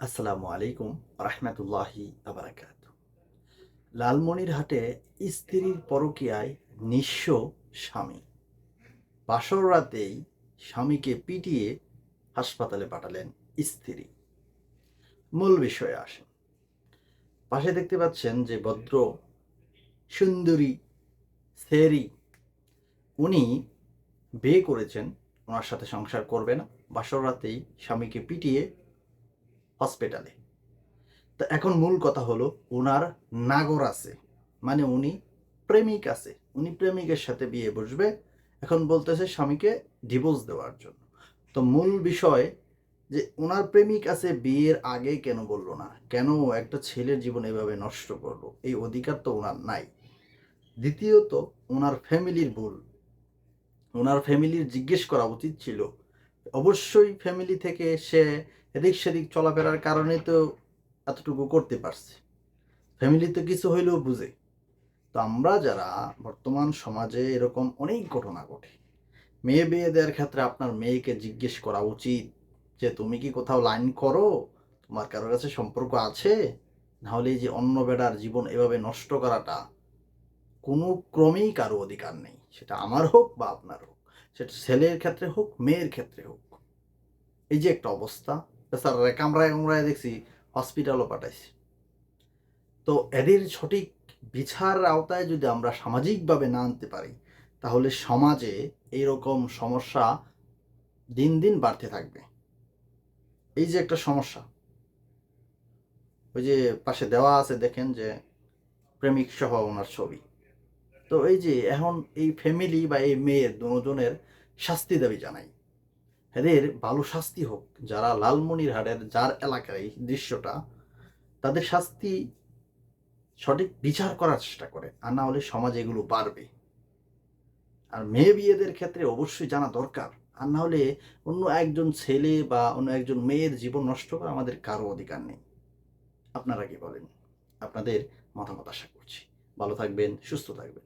আসসালামু আলাইকুম রহমতুল্লাহি আবরাকাত। লালমনিরহাটে স্ত্রীর পরকীয়ায় নিঃস্ব স্বামী। বাসর রাতেই স্বামীকে পিটিয়ে হাসপাতালে পাঠালেন স্ত্রী। মূল বিষয়ে আসেন। পাশে দেখতে পাচ্ছেন যে ভদ্র সুন্দরী সেরি, উনি বিয়ে করেছেন, ওনার সাথে সংসার করবে না, বাসর রাতেই স্বামীকে পিটিয়ে হসপিটালে। তো এখন মূল কথা হলো, ওনার নাগর আছে, মানে উনি প্রেমিক আছে, উনি প্রেমিকের সাথে বিয়ে বসবে। এখন বলতেছে স্বামীকে ডিভোর্স দেওয়ার জন্য। তো মূল বিষয় যে ওনার প্রেমিক আছে, বিয়ের আগে কেন বললো না? কেন একটা ছেলের জীবন এভাবে নষ্ট করলো? এই অধিকার তো ওনার নাই। দ্বিতীয়ত, ওনার ফ্যামিলির ভুল। ওনার ফ্যামিলির জিজ্ঞেস করা উচিত ছিল। অবশ্যই ফ্যামিলি থেকে সে এদিক সেদিক চলাফেরার কারণে তো এতটুকু করতে পারছে। ফ্যামিলি তো কিছু হইলেও বুঝে। তো আমরা যারা বর্তমান সমাজে এরকম অনেক ঘটনা ঘটে, মেয়ে বিয়ে দেওয়ার ক্ষেত্রে আপনার মেয়েকে জিজ্ঞেস করা উচিত যে তুমি কি কোথাও লাইন করো, তোমার কারোর কাছে সম্পর্ক আছে, নাহলে এই যে অন্য বেড়ার জীবন এভাবে নষ্ট করাটা কোনো ক্রমেই কারো অধিকার নেই। সেটা আমার হোক বা আপনার হোক, সেটা ছেলের ক্ষেত্রে হোক, মেয়ের ক্ষেত্রে হোক। এই যে একটা অবস্থা, স্যার কামড়ায় কামড়ায় দেখছি হসপিটালও পাঠাইছি। তো এদের সঠিক বিচার আওতায় যদি আমরা সামাজিকভাবে না আনতে পারি, তাহলে সমাজে এইরকম সমস্যা দিন দিন বাড়তে থাকবে। এই যে একটা সমস্যা, ওই যে পাশে দেওয়া আছে দেখেন যে প্রেমিক সহ ওনার ছবি। তো এই যে এখন এই ফ্যামিলি বা এই মেয়ের দুজনের শাস্তি দাবি জানাই। এদের ভালো শাস্তি হোক। যারা লালমনিরহাটের যার এলাকার এই দৃশ্যটা, তাদের শাস্তি সঠিক বিচার করার চেষ্টা করে, আর না হলে সমাজে এগুলো বাড়বে। আর মেয়ে বিয়েদের ক্ষেত্রে অবশ্যই জানা দরকার, আর না হলে অন্য একজন ছেলে বা অন্য একজন মেয়ের জীবন নষ্ট করা আমাদের কারো অধিকার নেই। আপনারা কি বলেন? আপনাদের মতামত আশা করছি। ভালো থাকবেন, সুস্থ থাকবেন।